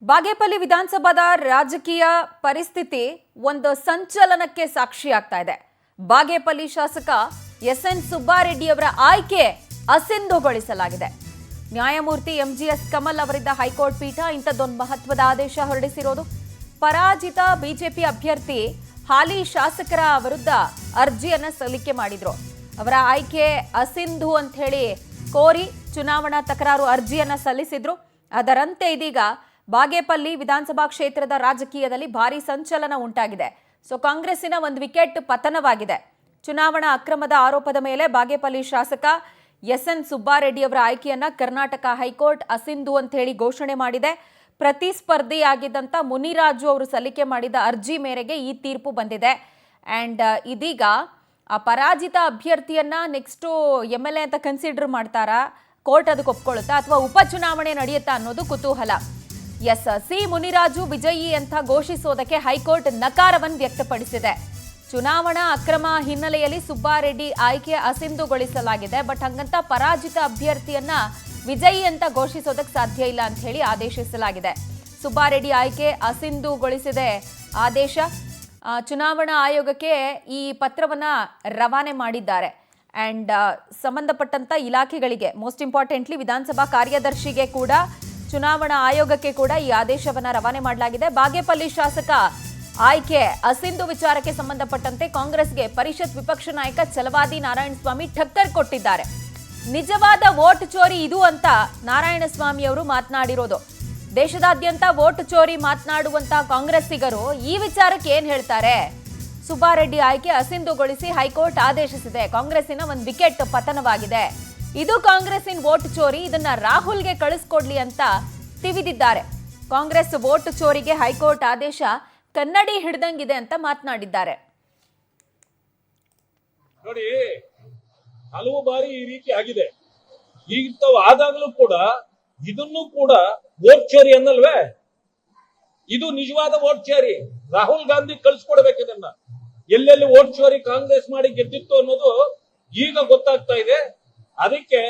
ಬಾಗೇಪಲ್ಲಿ ವಿಧಾನಸಭಾದ ರಾಜಕೀಯ ಪರಿಸ್ಥಿತಿ ಒಂದು ಸಂಚಲನಕ್ಕೆ ಸಾಕ್ಷಿಯಾಗ್ತಾ ಇದೆ. ಬಾಗೇಪಲ್ಲಿ ಶಾಸಕ ಎಸ್ಎನ್ ಸುಬ್ಬಾರೆಡ್ಡಿ ಅವರ ಆಯ್ಕೆ ಅಸಿಂಧುಗೊಳಿಸಲಾಗಿದೆ. ನ್ಯಾಯಮೂರ್ತಿ ಎಂಜಿಎಸ್ ಕಮಲ್ ಅವರಿದ್ದ ಹೈಕೋರ್ಟ್ ಪೀಠ ಇಂಥದ್ದೊಂದು ಮಹತ್ವದ ಆದೇಶ ಹೊರಡಿಸಿರೋದು. ಪರಾಜಿತ ಬಿಜೆಪಿ ಅಭ್ಯರ್ಥಿ ಹಾಲಿ ಶಾಸಕರ ವಿರುದ್ಧ ಅರ್ಜಿಯನ್ನ ಸಲ್ಲಿಕೆ ಮಾಡಿದ್ರು. ಅವರ ಆಯ್ಕೆ ಅಸಿಂಧು ಅಂತ ಹೇಳಿ ಕೋರಿ ಚುನಾವಣಾ ತಕರಾರು ಅರ್ಜಿಯನ್ನ ಸಲ್ಲಿಸಿದ್ರು. ಅದರಂತೆ ಇದೀಗ ಬಾಗೇಪಲ್ಲಿ ವಿಧಾನಸಭಾ ಕ್ಷೇತ್ರದ ರಾಜಕೀಯದಲ್ಲಿ ಭಾರಿ ಸಂಚಲನ ಉಂಟಾಗಿದೆ. ಕಾಂಗ್ರೆಸ್ಸಿನ ಒಂದು ವಿಕೆಟ್ ಪತನವಾಗಿದೆ. ಚುನಾವಣಾ ಅಕ್ರಮದ ಆರೋಪದ ಮೇಲೆ ಬಾಗೇಪಲ್ಲಿ ಶಾಸಕ ಎಸ್ಎನ್ ಸುಬ್ಬಾರೆಡ್ಡಿ ಅವರ ಆಯ್ಕೆಯನ್ನ ಕರ್ನಾಟಕ ಹೈಕೋರ್ಟ್ ಅಸಿಂಧು ಅಂತ ಹೇಳಿ ಘೋಷಣೆ ಮಾಡಿದೆ. ಪ್ರತಿಸ್ಪರ್ಧಿಯಾಗಿದ್ದಂತ ಮುನಿರಾಜು ಅವರು ಸಲ್ಲಿಕೆ ಮಾಡಿದ ಅರ್ಜಿ ಮೇರೆಗೆ ಈ ತೀರ್ಪು ಬಂದಿದೆ. ಅಂಡ್ ಇದೀಗ ಆ ಪರಾಜಿತ ಅಭ್ಯರ್ಥಿಯನ್ನ ನೆಕ್ಸ್ಟ್ MLA ಅಂತ ಕನ್ಸಿಡರ್ ಮಾಡ್ತಾರಾ, ಕೋರ್ಟ್ ಅದಕ್ಕೆ ಒಪ್ಕೊಳ್ಳುತ್ತಾ ಅಥವಾ ಉಪಚುನಾವಣೆ ನಡೆಯುತ್ತಾ ಅನ್ನೋದು ಕುತೂಹಲ. ಸಿ ಮುನಿರಾಜು ವಿಜಯಿ ಅಂತ ಘೋಷಿಸೋದಕ್ಕೆ ಹೈಕೋರ್ಟ್ ನಕಾರವನ್ನು ವ್ಯಕ್ತಪಡಿಸಿದೆ. ಚುನಾವಣಾ ಅಕ್ರಮ ಹಿನ್ನೆಲೆಯಲ್ಲಿ ಸುಬ್ಬಾರೆಡ್ಡಿ ಆಯ್ಕೆ ಅಸಿಂಧುಗೊಳಿಸಲಾಗಿದೆ. ಬಟ್ ಹಂಗಂತ ಪರಾಜಿತ ಅಭ್ಯರ್ಥಿಯನ್ನ ವಿಜಯಿ ಅಂತ ಘೋಷಿಸೋದಕ್ಕೆ ಸಾಧ್ಯ ಇಲ್ಲ ಅಂತ ಹೇಳಿ ಆದೇಶಿಸಲಾಗಿದೆ. ಸುಬ್ಬಾರೆಡ್ಡಿ ಆಯ್ಕೆ ಅಸಿಂಧುಗೊಳಿಸಿದೆ ಆದೇಶ. ಚುನಾವಣಾ ಆಯೋಗಕ್ಕೆ ಈ ಪತ್ರವನ್ನ ರವಾನೆ ಮಾಡಿದ್ದಾರೆ. ಅಂಡ್ ಸಂಬಂಧಪಟ್ಟಂತ ಇಲಾಖೆಗಳಿಗೆ, ಮೋಸ್ಟ್ ಇಂಪಾರ್ಟೆಂಟ್ಲಿ ವಿಧಾನಸಭಾ ಕಾರ್ಯದರ್ಶಿಗೆ ಕೂಡ, ಚುನಾವಣಾ ಆಯೋಗಕ್ಕೆ ಕೂಡ ಈ ಆದೇಶವನ್ನ ರವಾನೆ ಮಾಡಲಾಗಿದೆ. ಬಾಗೇಪಲ್ಲಿ ಶಾಸಕ ಆಯ್ಕೆ ಅಸಿಂಧು ವಿಚಾರಕ್ಕೆ ಸಂಬಂಧಪಟ್ಟಂತೆ ಕಾಂಗ್ರೆಸ್ಗೆ ಪರಿಷತ್ ವಿಪಕ್ಷ ನಾಯಕ ಛಲವಾದಿ ನಾರಾಯಣಸ್ವಾಮಿ ಠಕ್ಕರ್ ಕೊಟ್ಟಿದ್ದಾರೆ. ನಿಜವಾದ ವೋಟ್ ಚೋರಿ ಇದು ಅಂತ ನಾರಾಯಣಸ್ವಾಮಿ ಅವರು ಮಾತನಾಡಿರೋದು. ದೇಶದಾದ್ಯಂತ ವೋಟ್ ಚೋರಿ ಮಾತನಾಡುವಂತ ಕಾಂಗ್ರೆಸ್ಸಿಗರು ಈ ವಿಚಾರಕ್ಕೆ ಏನ್ ಹೇಳ್ತಾರೆ? ಸುಬ್ಬಾರೆಡ್ಡಿ ಆಯ್ಕೆ ಅಸಿಂಧುಗೊಳಿಸಿ ಹೈಕೋರ್ಟ್ ಆದೇಶಿಸಿದೆ. ಕಾಂಗ್ರೆಸ್ಸಿನ ಒಂದು ವಿಕೆಟ್ ಪತನವಾಗಿದೆ. ಇದು ಕಾಂಗ್ರೆಸ್ಸಿನ ವೋಟ್ ಚೋರಿ, ಇದನ್ನ ರಾಹುಲ್ಗೆ ಕಳಿಸ್ಕೊಡ್ಲಿ ಅಂತ ತಿವಿದಿದ್ದಾರೆ. ಕಾಂಗ್ರೆಸ್ ವೋಟ್ ಚೋರಿಗೆ ಹೈಕೋರ್ಟ್ ಆದೇಶ ಕನ್ನಡಿ ಹಿಡ್ದಂಗಿದೆ ಅಂತ ಮಾತನಾಡಿದ್ದಾರೆ. ನೋಡಿ, ಹಲವು ಬಾರಿ ಈ ರೀತಿ ಆಗಿದೆ. ಇಂಥವು ಆದಾಗಲೂ ಕೂಡ ಇದನ್ನು ಕೂಡ ವೋಟ್ ಚೋರಿ ಅನ್ನಲ್ವೇ? ಇದು ನಿಜವಾದ ವೋಟ್ ಚೋರಿ. ರಾಹುಲ್ ಗಾಂಧಿ ಕಳಿಸ್ಕೊಡ್ಬೇಕು ಇದನ್ನ. ಎಲ್ಲೆಲ್ಲಿ ವೋಟ್ ಚೋರಿ ಕಾಂಗ್ರೆಸ್ ಮಾಡಿ ಗೆದ್ದಿತ್ತು ಅನ್ನೋದು ಈಗ ಗೊತ್ತಾಗ್ತಾ ಇದೆ. ಅದಕ್ಕೆ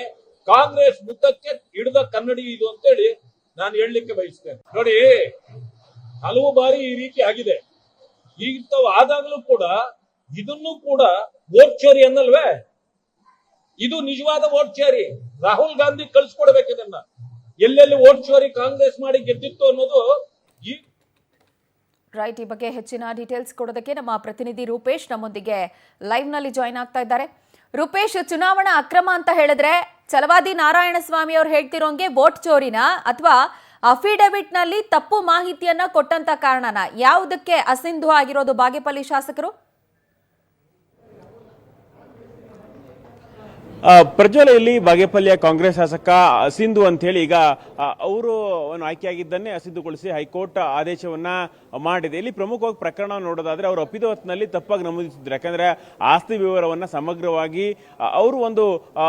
ಕಾಂಗ್ರೆಸ್ ಮುಖಕ್ಕೆ ಹಿಡಿದ ಕನ್ನಡಿ ಇದು ಅಂತೇಳಿ ನಾನು ಹೇಳಲಿಕ್ಕೆ ಬಯಸ್ತೇನೆ. ನೋಡಿ, ಹಲವು ಬಾರಿ ಈ ರೀತಿ ಆಗಿದೆ. ಇಂಥವು ಆದಾಗಲೂ ಕೂಡ ಇದನ್ನು ಕೂಡ ವೋಟ್ ಚೋರಿ ಅನ್ನಲ್ವೇ? ಇದು ನಿಜವಾದ ವೋಟ್ ಚೋರಿ. ರಾಹುಲ್ ಗಾಂಧಿ ಕಳಿಸ್ಕೊಡ್ಬೇಕು ಇದನ್ನ. ಎಲ್ಲೆಲ್ಲಿ ವೋಟ್ ಚೋರಿ ಕಾಂಗ್ರೆಸ್ ಮಾಡಿ ಗೆದ್ದಿತ್ತು ಅನ್ನೋದು ರೈಟ್. ಈ ಬಗ್ಗೆ ಹೆಚ್ಚಿನ ಡೀಟೇಲ್ಸ್ ಕೊಡೋದಕ್ಕೆ ನಮ್ಮ ಪ್ರತಿನಿಧಿ ರೂಪೇಶ್ ನಮ್ಮೊಂದಿಗೆ ಲೈವ್ ನಲ್ಲಿ ಜಾಯ್ನ್ ಆಗ್ತಾ ಇದ್ದಾರೆ. ರೂಪೇಶ್, ಚುನಾವಣಾ ಅಕ್ರಮ ಅಂತ ಹೇಳಿದ್ರೆ ಛಲವಾದಿ ನಾರಾಯಣಸ್ವಾಮಿ ಅವ್ರು ಹೇಳ್ತಿರೋಂಗೆ ವೋಟ್ ಚೋರಿನ ಅಥವಾ ಅಫಿಡವಿಟ್ ನಲ್ಲಿ ತಪ್ಪು ಮಾಹಿತಿಯನ್ನ ಕೊಟ್ಟಂತ ಕಾರಣನ? ಯಾವುದಕ್ಕೆ ಅಸಿಂಧು ಆಗಿರೋದು ಬಾಗೇಪಲ್ಲಿ ಶಾಸಕರು? ಪ್ರಜ್ವಲೆಯಲ್ಲಿ ಬಾಗೇಪಲ್ಲಿಯ ಕಾಂಗ್ರೆಸ್ ಶಾಸಕ ಅಸಿಂಧು ಅಂತ ಹೇಳಿ ಈಗ ಅವರು ಆಯ್ಕೆಯಾಗಿದ್ದನ್ನೇ ಅಸಿಂಧುಗೊಳಿಸಿ ಹೈಕೋರ್ಟ್ ಆದೇಶವನ್ನ ಮಾಡಿದೆ. ಇಲ್ಲಿ ಪ್ರಮುಖವಾಗಿ ಪ್ರಕರಣ ನೋಡೋದಾದ್ರೆ ಅವರು ಅಪ್ಪಿದ ಹೊತ್ತಿನಲ್ಲಿ ತಪ್ಪಾಗಿ ನಮೂದಿಸಿದ್ರು. ಯಾಕಂದ್ರೆ ಆಸ್ತಿ ವಿವರವನ್ನ ಸಮಗ್ರವಾಗಿ ಅವರು ಒಂದು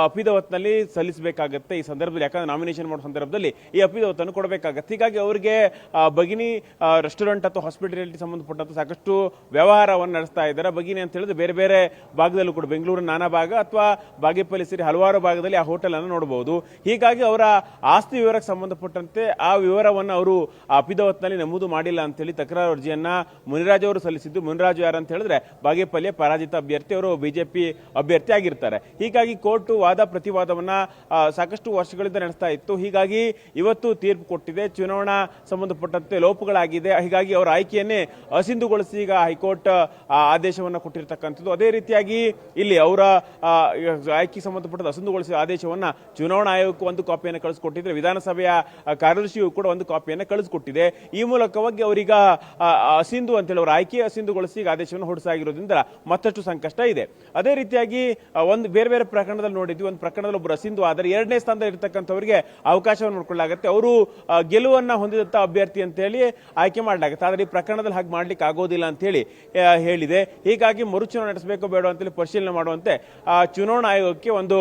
ಅಪ್ಪಿದ ಹೊತ್ತಿನಲ್ಲಿ ಸಲ್ಲಿಸಬೇಕಾಗತ್ತೆ ಈ ಸಂದರ್ಭದಲ್ಲಿ. ಯಾಕಂದ್ರೆ ನಾಮಿನೇಷನ್ ಮಾಡೋ ಸಂದರ್ಭದಲ್ಲಿ ಈ ಅಪ್ಪಿದ ಹೊತ್ತನ್ನು ಕೊಡಬೇಕಾಗತ್ತೆ. ಹೀಗಾಗಿ ಅವರಿಗೆ ಭಗಿನಿ ರೆಸ್ಟೋರೆಂಟ್ ಅಥವಾ ಹಾಸ್ಪಿಟಾಲಿಟಿ ಸಂಬಂಧಪಟ್ಟಂತ ಸಾಕಷ್ಟು ವ್ಯವಹಾರವನ್ನು ನಡೆಸ್ತಾ ಇದ್ದಾರೆ. ಭಗಿನಿ ಅಂತ ಹೇಳಿದ್ರೆ ಬೇರೆ ಬೇರೆ ಭಾಗದಲ್ಲೂ ಕೂಡ, ಬೆಂಗಳೂರಿನ ನಾನಾ ಭಾಗ ಅಥವಾ ಬಾಗೇಪಲ್ಲಿ ಸೇರಿ ಹಲವಾರು ಭಾಗದಲ್ಲಿ ಆ ಹೋಟೆಲ್ ಅನ್ನು ನೋಡಬಹುದು. ಹೀಗಾಗಿ ಅವರ ಆಸ್ತಿ ವಿವರಕ್ಕೆ ಸಂಬಂಧಪಟ್ಟಂತೆ ಆ ವಿವರವನ್ನು ಅವರು ಅಪ್ಪಿದ ಹೊತ್ತಿನಲ್ಲಿ ನಮೂದು ಮಾಡಿಲ್ಲ ಅಂತ ಹೇಳಿ ತಕರಾರು ಅರ್ಜಿಯನ್ನ ಮುನಿರಾಜು ಅವರು ಸಲ್ಲಿಸಿದ್ದು. ಮುನಿರಾಜು ಯಾರಂತ ಹೇಳಿದ್ರೆ ಬಾಗೇಪಲ್ಲಿಯ ಪರಾಜಿತ ಅಭ್ಯರ್ಥಿ, ಅವರು ಬಿಜೆಪಿ ಅಭ್ಯರ್ಥಿ ಆಗಿರ್ತಾರೆ. ಹೀಗಾಗಿ ಕೋರ್ಟ್ ವಾದ ಪ್ರತಿವಾದವನ್ನ ಸಾಕಷ್ಟು ವರ್ಷಗಳಿಂದ ನಡೆಸ್ತಾ ಇತ್ತು. ಹೀಗಾಗಿ ಇವತ್ತು ತೀರ್ಪು ಕೊಟ್ಟಿದೆ. ಚುನಾವಣಾ ಸಂಬಂಧಪಟ್ಟಂತೆ ಲೋಪಗಳಾಗಿದೆ. ಹೀಗಾಗಿ ಅವರ ಆಯ್ಕೆಯನ್ನೇ ಅಸಿಂಧುಗೊಳಿಸಿ ಈಗ ಹೈಕೋರ್ಟ್ ಆದೇಶವನ್ನ ಕೊಟ್ಟಿರ್ತಕ್ಕಂಥದ್ದು. ಅದೇ ರೀತಿಯಾಗಿ ಇಲ್ಲಿ ಅವರ ಆಯ್ಕೆ ಸಂಬಂಧಪಟ್ಟ ಅಸಿಂಧುಗೊಳಿಸಿದ ಆದೇಶವನ್ನ ಚುನಾವಣಾ ಆಯೋಗಕ್ಕೂ ಒಂದು ಕಾಪಿಯನ್ನು ಕಳಿಸಿಕೊಟ್ಟಿದ್ರೆ, ವಿಧಾನಸಭೆಯ ಕಾರ್ಯದರ್ಶಿಯೂ ಕೂಡ ಒಂದು ಕಾಪಿಯನ್ನು ಕಳಿಸಿಕೊಟ್ಟಿದೆ. ಈ ಮೂಲಕವಾಗಿ ಅವರೀಗ ಅಸಿಂಧು ಅಂತ ಹೇಳಿ ಅವರ ಆಯ್ಕೆ ಅಸಿಂಧುಗೊಳಿಸಿ ಆದೇಶವನ್ನು ಹೊರಡಿಸಾಗಿರೋದ್ರಿಂದ ಮತ್ತಷ್ಟು ಸಂಕಷ್ಟ ಇದೆ. ಅದೇ ರೀತಿಯಾಗಿ ಒಂದು ಬೇರೆ ಬೇರೆ ಪ್ರಕರಣದಲ್ಲಿ ನೋಡಿದ್ವಿ. ಒಂದು ಪ್ರಕರಣದಲ್ಲಿ ಒಬ್ಬರು ಅಸಿಂಧು ಆದರೆ ಎರಡನೇ ಸ್ಥಾನದಲ್ಲಿ ಇರತಕ್ಕಂಥವರಿಗೆ ಅವಕಾಶವನ್ನು ನೋಡ್ಕೊಳ್ಳಾಗುತ್ತೆ. ಅವರು ಗೆಲುವನ್ನ ಹೊಂದಿದಂತ ಅಭ್ಯರ್ಥಿ ಅಂತ ಹೇಳಿ ಆಯ್ಕೆ ಮಾಡಲಾಗುತ್ತೆ. ಆದರೆ ಈ ಪ್ರಕರಣದಲ್ಲಿ ಹಾಗೆ ಮಾಡ್ಲಿಕ್ಕೆ ಆಗೋದಿಲ್ಲ ಅಂತ ಹೇಳಿ ಹೇಳಿದೆ. ಹೀಗಾಗಿ ಮರುಚುನಾವಣೆ ನಡೆಸಬೇಕೋ ಬೇಡ ಅಂತೇಳಿ ಪರಿಶೀಲನೆ ಮಾಡುವಂತೆ ಚುನಾವಣಾ ಆಯೋಗಕ್ಕೆ ಒಂದು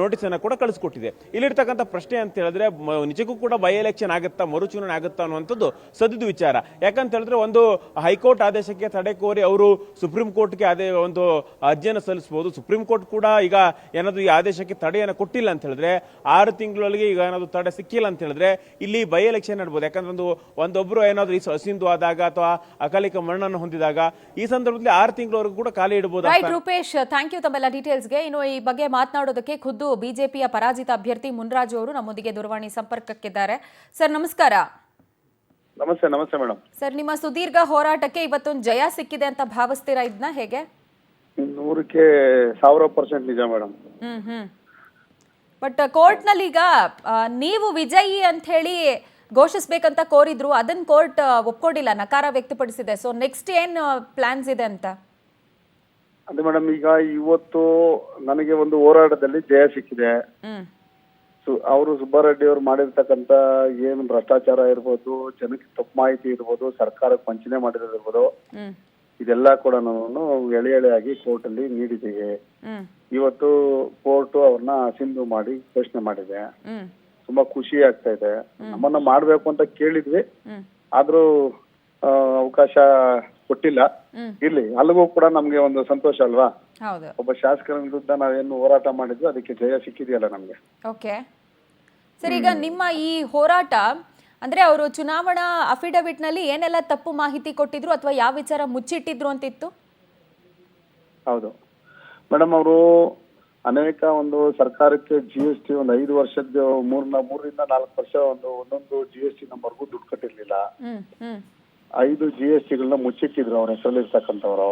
ನೋಟಿಸ್ ಅನ್ನ ಕೂಡ ಕಳಿಸ್ಕೊಟ್ಟಿದೆ. ಇಲ್ಲಿರ್ತಕ್ಕಂಥ ಪ್ರಶ್ನೆ ಅಂತ ಹೇಳಿದ್ರೆ ನಿಜಕ್ಕೂ ಕೂಡ ಬೈ ಎಲೆಕ್ಷನ್ ಆಗುತ್ತಾ, ಮರುಚುನಾವಣೆ ಆಗುತ್ತಾ ಅನ್ನುವಂಥದ್ದು ಸದ್ಯದ ವಿಚಾರ. ಯಾಕಂತ ಹೇಳಿದ್ರೆ ಒಂದು ಹೈಕೋರ್ಟ್ ಆದೇಶಕ್ಕೆ ತಡೆ ಕೋರಿ ಅವರು ಸುಪ್ರೀಂ ಕೋರ್ಟ್ಗೆ ಅದೇ ಒಂದು ಅರ್ಜಿಯನ್ನು ಸಲ್ಲಿಸಬಹುದು. ಸುಪ್ರೀಂ ಕೋರ್ಟ್ ಕೂಡ ಈಗ ಏನಾದ್ರು ಈ ಆದೇಶಕ್ಕೆ ತಡೆಯನ್ನು ಕೊಟ್ಟಿಲ್ಲ ಅಂತ ಹೇಳಿದ್ರೆ 6 ತಿಂಗಳೊಳಗೆ ಈಗ ಏನಾದ್ರು ತಡೆ ಸಿಕ್ಕಿಲ್ಲ ಅಂತ ಹೇಳಿದ್ರೆ ಇಲ್ಲಿ ಬೈ ಎಲೆಕ್ಷನ್ ನಡ್ಬೋದು. ಯಾಕಂದ್ರೆ ಒಂದೊಬ್ರು ಏನಾದ್ರು ಹಸಿಂದು ಆದಾಗ ಅಥವಾ ಅಕಾಲಿಕ ಮರಣವನ್ನು ಹೊಂದಿದಾಗ ಈ ಸಂದರ್ಭದಲ್ಲಿ 6 ತಿಂಗಳವರೆಗೂ ಕೂಡ ಖಾಲಿ ಇಡಬಹುದು. ರೈಟ್ ರೂಪೇಶ್, ಥ್ಯಾಂಕ್ ಯು ತಮ್ಮೆಲ್ಲ ಡೀಟೇಲ್ಸ್ಗೆ. ಇನ್ನು ಈ ಬಗ್ಗೆ ಮಾತನಾಡೋದಕ್ಕೆ ಖುದ್ದು ಬಿಜೆಪಿಯ ಪರಾಜಿತ ಅಭ್ಯರ್ಥಿ ಮುನ್ರಾಜು ಅವರು ನಮ್ಮೊಂದಿಗೆ ದೂರವಾಣಿ ಸಂಪರ್ಕಕ್ಕಿದ್ದಾರೆ. ಸರ್ ನಮಸ್ಕಾರ. ನಮಸ್ತೆ. ನಮಸ್ತೆ ಮೇಡಮ್. ಸರ್, ನಿಮ್ಮ ಸುದೀರ್ಘ ಹೋರಾಟಕ್ಕೆ ಇವತ್ತೊಂದು ಜಯ ಸಿಕ್ಕಿದೆ ಅಂತ ಭಾವಿಸ್ತೀರಾ? ಇದನ್ನ ಹೇಗೆ? 100ಕ್ಕೆ 1000% ನಿಜ ಮೇಡಮ್. ಬಟ್ ಕೋರ್ಟ್ನಲ್ಲಿ ಈಗ ನೀವು ವಿಜಯಿ ಅಂತ ಹೇಳಿ ಘೋಷಿಸ್ಬೇಕಂತ ಕೋರಿದ್ರು, ಅದನ್ನ ಕೋರ್ಟ್ ಒಪ್ಕೊಂಡಿಲ್ಲ, ನಕಾರ ವ್ಯಕ್ತಪಡಿಸಿದೆ. ಸೊ ನೆಕ್ಸ್ಟ್ ಏನ್ ಪ್ಲಾನ್ಸ್ ಇದೆ ಅಂತ? ಅದೇ ಮೇಡಮ್, ಈಗ ಇವತ್ತು ನನಗೆ ಒಂದು ಹೋರಾಟದಲ್ಲಿ ಜಯ ಸಿಕ್ಕಿದೆ. ಅವರು ಸುಬ್ಬಾರೆಡ್ಡಿ ಅವರು ಮಾಡಿರ್ತಕ್ಕಂಥ ಏನು ಭ್ರಷ್ಟಾಚಾರ ಇರ್ಬೋದು, ಜನಕ್ಕೆ ತಪ್ಪು ಮಾಹಿತಿ ಇರ್ಬೋದು, ಸರ್ಕಾರಕ್ಕೆ ವಂಚನೆ ಮಾಡಿರೋದಿರ್ಬೋದು, ಇದೆಲ್ಲ ಕೂಡ ನಾನು ಎಳೆ ಎಳೆಯಾಗಿ ಕೋರ್ಟ್ ಅಲ್ಲಿ ನೀಡಿದ್ದೀವಿ. ಇವತ್ತು ಕೋರ್ಟ್ ಅವ್ರನ್ನ ಅಸಿಂಧು ಮಾಡಿ ಘೋಷಣೆ ಮಾಡಿದೆ. ತುಂಬಾ ಖುಷಿ ಆಗ್ತಾ ಇದೆ. ನಮ್ಮನ್ನ ಮಾಡ್ಬೇಕು ಅಂತ ಕೇಳಿದ್ವಿ, ಆದ್ರೂ ಅವಕಾಶ ಕೊಟ್ಟಿಲ್ಲ. ಇರ್ಲಿ, ಅಲ್ಲಿಗೂ ಕೂಡ ನಮ್ಗೆ ಒಂದು ಸಂತೋಷ ಅಲ್ವಾ. ಒಬ್ಬ ಶಾಸಕರ ವಿರುದ್ಧ ನಾವೇನು ಹೋರಾಟ ಮಾಡಿದ್ವಿ ಅದಕ್ಕೆ ಜಯ ಸಿಕ್ಕಿದೆಯಲ್ಲ ನಮ್ಗೆ. ಓಕೆ ಸರ್, ಈಗ ನಿಮ್ಮ ಈ ಹೋರಾಟ ಅಂದ್ರೆ ಅವರು ಚುನಾವಣಾ ಅಫಿಡವಿಟ್ ನಲ್ಲಿ ಏನೆಲ್ಲ ತಪ್ಪು ಮಾಹಿತಿ ಕೊಟ್ಟಿದ್ರು ಅಥವಾ ಯಾವ ವಿಚಾರ ಮುಚ್ಚಿಟ್ಟಿದ್ರು ಅಂತಿತ್ತು? ಹೌದು ಮೇಡಮ್, ಅವರು ಅನೇಕ ಒಂದು ಸರ್ಕಾರಕ್ಕೆ GST ಒಂದು 5 ವರ್ಷದ 3ರಿಂದ 4 ವರ್ಷ ಒಂದೊಂದು GST ನಂಬರ್ಗೂ ದುಡ್ಡು ಕಟ್ಟಿರ್ಲಿಲ್ಲ. 5 GSTಗಳನ್ನ ಮುಚ್ಚಿಟ್ಟಿದ್ರು ಅವ್ರ ಹೆಸರಲ್ಲಿ ಇರ್ತಕ್ಕಂಥವ್ರು.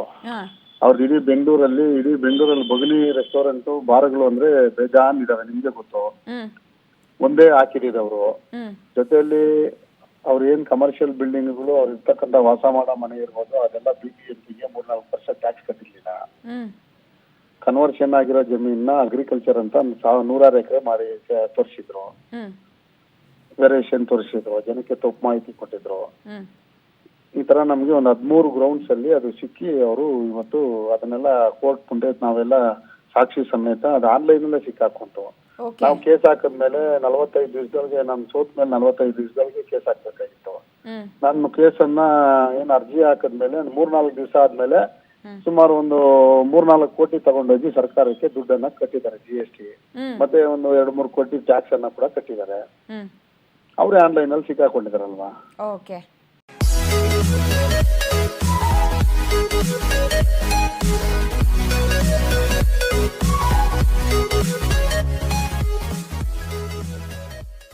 ಅವ್ರದ್ದು ಇಡೀ ಬೆಂಗಳೂರಲ್ಲಿ ಬಗಲಿ ರೆಸ್ಟೋರೆಂಟ್ ಬಾರ್ಗಳು ಅಂದ್ರೆ ಬೇಜಾನ್ ಇದಾವೆ, ನಿಮ್ಗೆ ಗೊತ್ತು. ಒಂದೇ ಹಾಕಿದ್ರು ಅವರು. ಜೊತೆಯಲ್ಲಿ ಅವ್ರ ಏನ್ ಕಮರ್ಷಿಯಲ್ ಬಿಲ್ಡಿಂಗ್ಗಳು, ಅವ್ರು ಇರ್ತಕ್ಕಂಥ ವಾಸ ಮಾಡೋ ಮನೆ ಇರ್ಬೋದು, ಅದೆಲ್ಲ BBMPಗೆ 3-4 ವರ್ಷ ಟ್ಯಾಕ್ಸ್ ಕಟ್ಟಿರ್ಲಿಲ್ಲ. ಕನ್ವರ್ಷನ್ ಆಗಿರೋ ಜಮೀನ ಅಗ್ರಿಕಲ್ಚರ್ ಅಂತ 100 ಎಕರೆ ಮಾಡಿ ತೋರಿಸಿದ್ರು, ವೇರಿಯೇಷನ್ ತೋರಿಸಿದ್ರು, ಜನಕ್ಕೆ ತಪ್ಪು ಮಾಹಿತಿ ಕೊಟ್ಟಿದ್ರು. ಈ ತರ ನಮ್ಗೆ ಒಂದು 13 ಗ್ರೌಂಡ್ಸ್ ಅಲ್ಲಿ ಅದು ಸಿಕ್ಕಿ ಅವರು ಇವತ್ತು ಅದನ್ನೆಲ್ಲ ಕೋರ್ಟ್ ಮುಂದೆ ನಾವೆಲ್ಲ ಸಾಕ್ಷಿ ಸಮೇತ ಅದು ಆನ್ಲೈನ್ ಅಲ್ಲೇ ಸಿಕ್ಕಾಕೊಂತು. ನಾವು ಕೇಸ್ ಹಾಕಿದ್ಮೇಲೆ 45 ದಿವಸದೊಳಗೆ, ನಮ್ ಸೋತ್ ಮೇಲೆ 45 ದಿವಸದೊಳಗೆ ಕೇಸ್ ಹಾಕ್ಬೇಕಾಗಿತ್ತು. ನಾನು ಕೇಸನ್ನ ಏನ್ ಅರ್ಜಿ ಹಾಕಿದ್ಮೇಲೆ 3-4 ದಿವಸ ಆದ್ಮೇಲೆ ಸುಮಾರು ಒಂದು 3-4 ಕೋಟಿ ತಗೊಂಡೋಗಿ ಸರ್ಕಾರಕ್ಕೆ ದುಡ್ಡನ್ನ ಕಟ್ಟಿದ್ದಾರೆ, GST ಮತ್ತೆ ಒಂದು 2-3 ಕೋಟಿ ಟ್ಯಾಕ್ಸ್ ಅನ್ನ ಕೂಡ ಕಟ್ಟಿದ್ದಾರೆ. ಅವ್ರೇ ಆನ್ಲೈನ್ ಅಲ್ಲಿ ಸಿಕ್ಕಾಕೊಂಡಿದಾರಲ್ವಾ. ಓಕೆ.